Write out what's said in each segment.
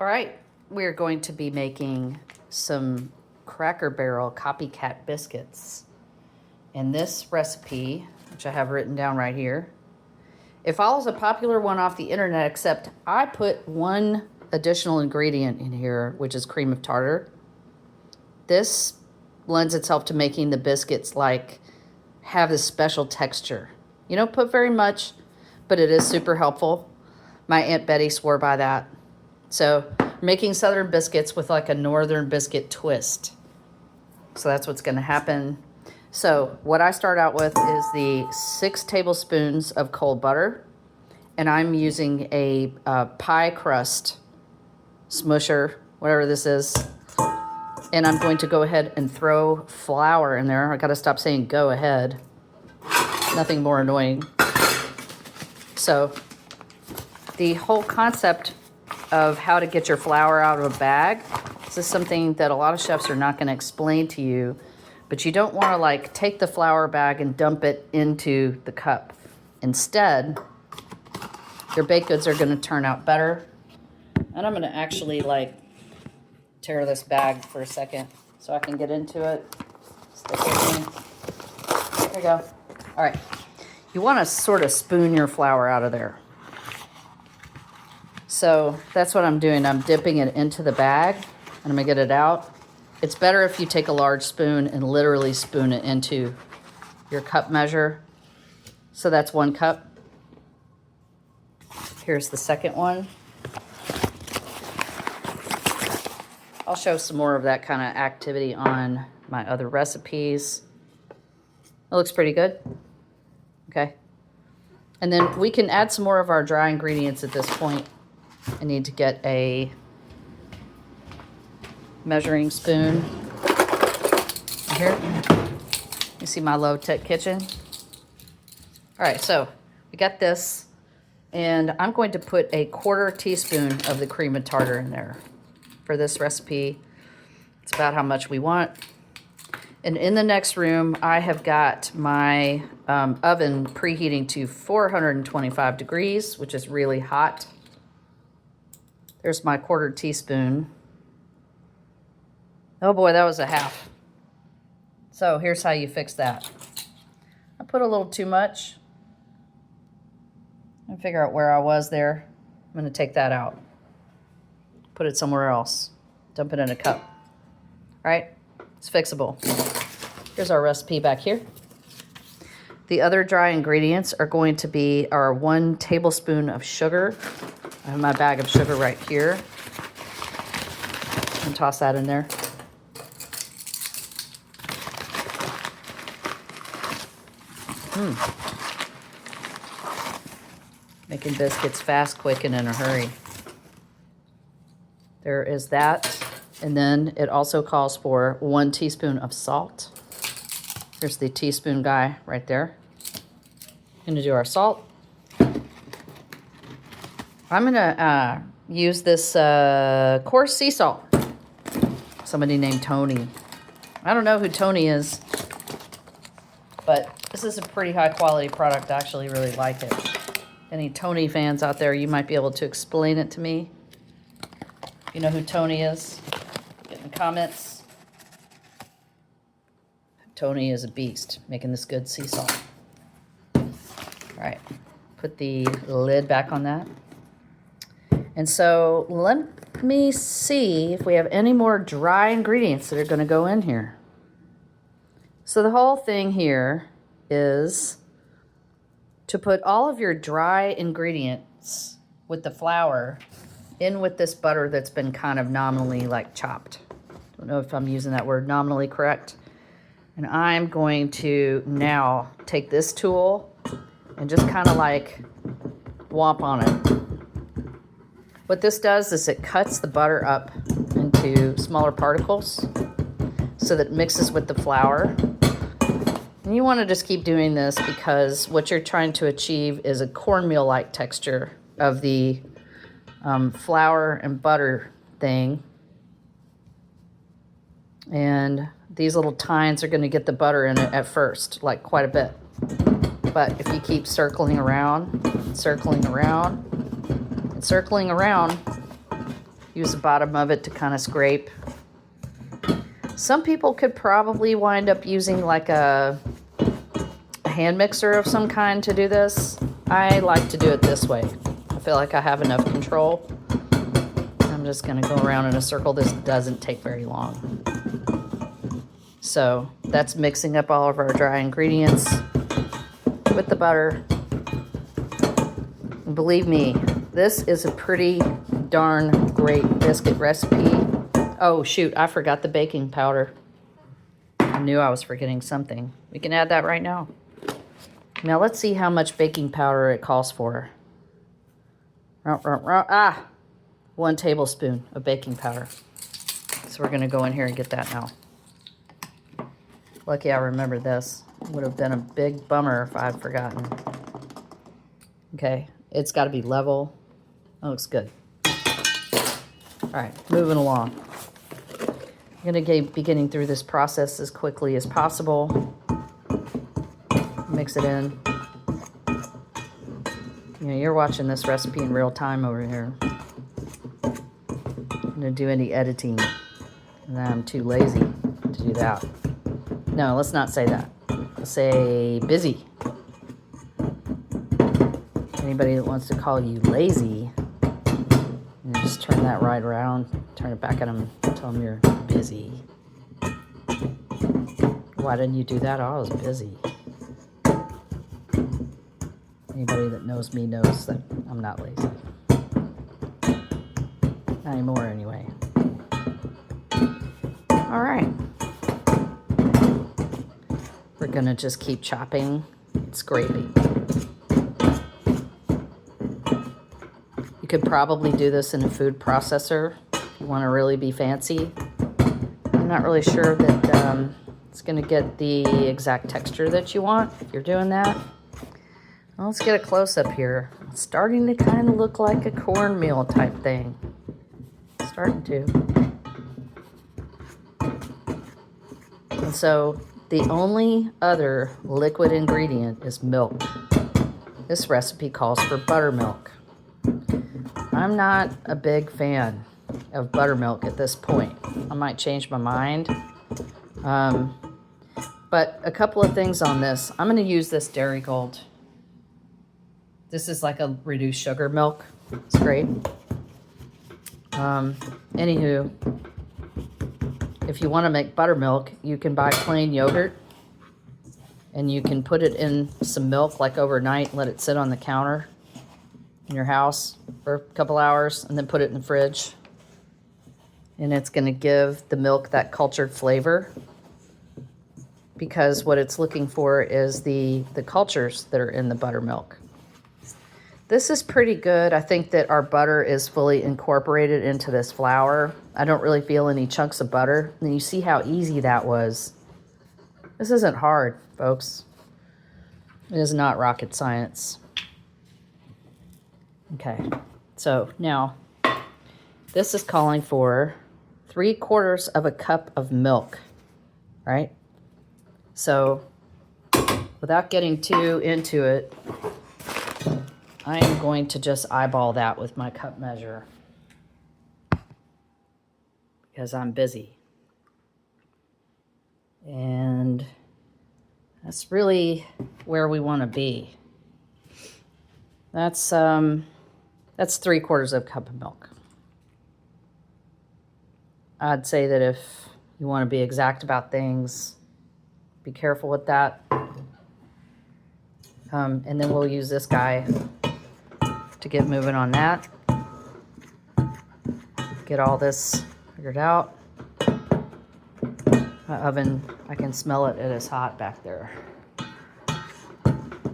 All right, we're going to be making some Cracker Barrel copycat biscuits. And this recipe, which I have written down right here, it follows a popular one off the internet, except I put one additional ingredient in here, which is cream of tartar. This lends itself to making the biscuits have this special texture. You don't put very much, but it is super helpful. My Aunt Betty swore by that. So making southern biscuits with like a northern biscuit twist. So that's what's going to happen. So what I start out with is the 6 tablespoons of cold butter. And I'm using a pie crust smusher, whatever this is. And I'm going to go ahead and throw flour in there. I got to stop saying go ahead. Nothing more annoying. So the whole concept of how to get your flour out of a bag, this is something that a lot of chefs are not going to explain to you, but you don't want to take the flour bag and dump it into the cup. Instead, your baked goods are going to turn out better. And I'm going to actually tear this bag for a second so I can get into it. Stick with me. There we go. All right. You want to sort of spoon your flour out of there. So that's what I'm doing. I'm dipping it into the bag and I'm going to get it out. It's better if you take a large spoon and literally spoon it into your cup measure. So that's 1 cup. Here's the second one. I'll show some more of that kind of activity on my other recipes. It looks pretty good. Okay. And then we can add some more of our dry ingredients at this point. I need to get a measuring spoon. Here. You see my low-tech kitchen? All right, so we got this. And I'm going to put a 1/4 teaspoon of the cream of tartar in there for this recipe. It's about how much we want. And in the next room, I have got my oven preheating to 425 degrees, which is really hot. There's my 1/4 teaspoon. Oh boy, that was a half. So here's how you fix that. I put a little too much. And figure out where I was there. I'm going to take that out. Put it somewhere else. Dump it in a cup. All right? It's fixable. Here's our recipe back here. The other dry ingredients are going to be our 1 tablespoon of sugar. I have my bag of sugar right here. And toss that in there. Making biscuits fast, quick, and in a hurry. There is that. And then it also calls for 1 teaspoon of salt. Here's the teaspoon guy right there. Going to do our salt. I'm going to use this coarse sea salt. Somebody named Tony. I don't know who Tony is, but this is a pretty high quality product. I actually really like it. Any Tony fans out there, you might be able to explain it to me. You know who Tony is? Get in the comments. Tony is a beast, making this good sea salt. All right, put the lid back on that. And so let me see if we have any more dry ingredients that are going to go in here. So the whole thing here is to put all of your dry ingredients with the flour in with this butter that's been kind of nominally chopped. Don't know if I'm using that word nominally correct. And I'm going to now take this tool and just kind of whomp on it. What this does is it cuts the butter up into smaller particles so that it mixes with the flour. And you want to just keep doing this because what you're trying to achieve is a cornmeal-like texture of the flour and butter thing. And these little tines are going to get the butter in it at first, quite a bit. But if you keep circling around, and circling around, and circling around, Use the bottom of it to kind of scrape. Some people could probably wind up using like a hand mixer of some kind to do this. I like to do it this way. I feel like I have enough control. I'm just going to go around in a circle. This doesn't take very long. So that's mixing up all of our dry ingredients with the butter. And believe me, this is a pretty darn great biscuit recipe. Oh shoot, I forgot the baking powder. I knew I was forgetting something. We can add that right now. Now let's see how much baking powder it calls for. 1 tablespoon of baking powder. So we're gonna go in here and get that now. Lucky I remembered this. Would have been a big bummer if I'd forgotten. Okay, it's gotta be level. That looks good. All right, moving along. I'm gonna be getting through this process as quickly as possible. Mix it in. You know, you're watching this recipe in real time over here. I'm gonna do any editing, and I'm too lazy to do that. No, let's not say that. Let's say busy. Anybody that wants to call you lazy, you know, just turn that right around, turn it back at them, tell them you're busy. Why didn't you do that? Oh, I was busy. Anybody that knows me knows that I'm not lazy. Not anymore, anyway. All right. We're gonna just keep chopping and scraping. You could probably do this in a food processor if you want to really be fancy. I'm not really sure that it's gonna get the exact texture that you want if you're doing that. Well, let's get a close-up here. It's starting to kind of look like a cornmeal type thing. Starting to. And so the only other liquid ingredient is milk. This recipe calls for buttermilk. I'm not a big fan of buttermilk at this point. I might change my mind. But a couple of things on this. I'm going to use this Dairygold. This is like a reduced sugar milk. It's great. Anywho, if you want to make buttermilk, you can buy plain yogurt and you can put it in some milk like overnight, let it sit on the counter in your house for a couple hours, and then put it in the fridge. And it's going to give the milk that cultured flavor, because what it's looking for is the cultures that are in the buttermilk. This is pretty good. I think that our butter is fully incorporated into this flour. I don't really feel any chunks of butter. And you see how easy that was. This isn't hard, folks. It is not rocket science. Okay, so now this is calling for 3/4 of a cup of milk, right? So without getting too into it, I am going to just eyeball that with my cup measure because I'm busy. And that's really where we want to be. That's 3/4 of a cup of milk. I'd say that if you want to be exact about things, be careful with that. And then we'll use this guy to get moving on that. Get all this figured out. My oven, I can smell it. It is hot back there.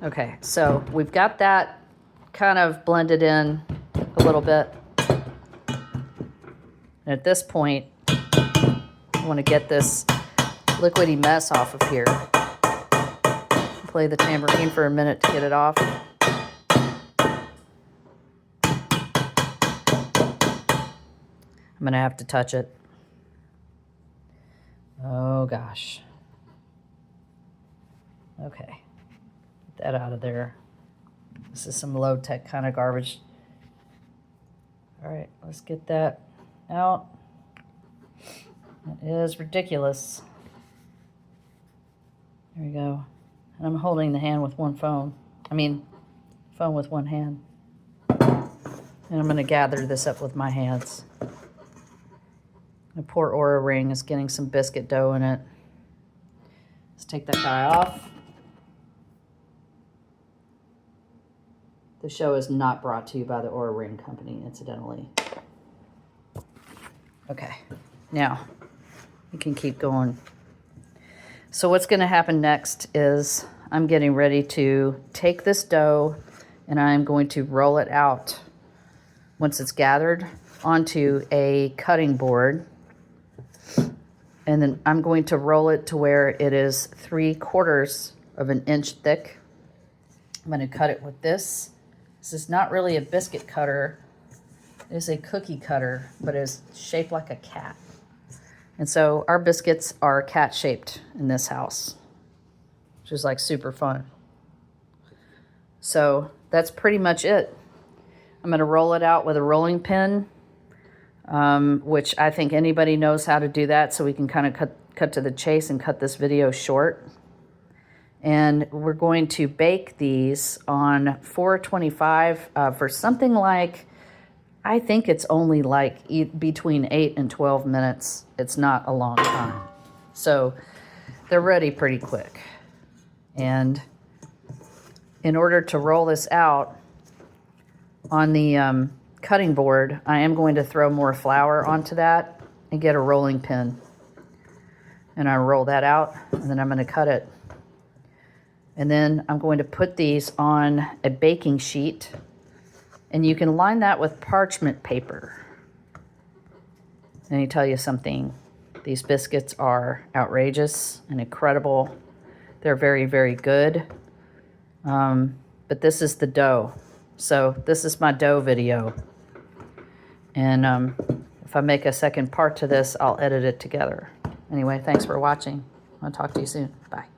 Okay, so we've got that kind of blended in a little bit. And at this point, I want to get this liquidy mess off of here. Play the tambourine for a minute to get it off. I'm going to have to touch it. Oh gosh. Okay. Get that out of there. This is some low-tech kind of garbage. All right, let's get that out. It is ridiculous. There we go. And I'm holding the hand with one phone. Phone with one hand. And I'm going to gather this up with my hands. The poor Aura ring is getting some biscuit dough in it. Let's take that guy off. The show is not brought to you by the Aura Ring Company, incidentally. Okay, now we can keep going. So what's going to happen next is I'm getting ready to take this dough and I'm going to roll it out once it's gathered onto a cutting board. And then I'm going to roll it to where it is 3/4 of an inch thick. I'm going to cut it with this. This is not really a biscuit cutter. It is a cookie cutter, but it is shaped like a cat. And so our biscuits are cat shaped in this house, which is like super fun. So that's pretty much it. I'm going to roll it out with a rolling pin, which I think anybody knows how to do that, so we can kind of cut to the chase and cut this video short. And we're going to bake these on 425 for something like, I think it's only like between 8 and 12 minutes. It's not a long time. So they're ready pretty quick. And in order to roll this out on the cutting board, I am going to throw more flour onto that and get a rolling pin. And I roll that out, and then I'm going to cut it. And then I'm going to put these on a baking sheet, and you can line that with parchment paper. Let me tell you something. These biscuits are outrageous and incredible. They're very, very good. But this is the dough. So this is my dough video. And if I make a second part to this, I'll edit it together. Anyway, thanks for watching. I'll talk to you soon. Bye.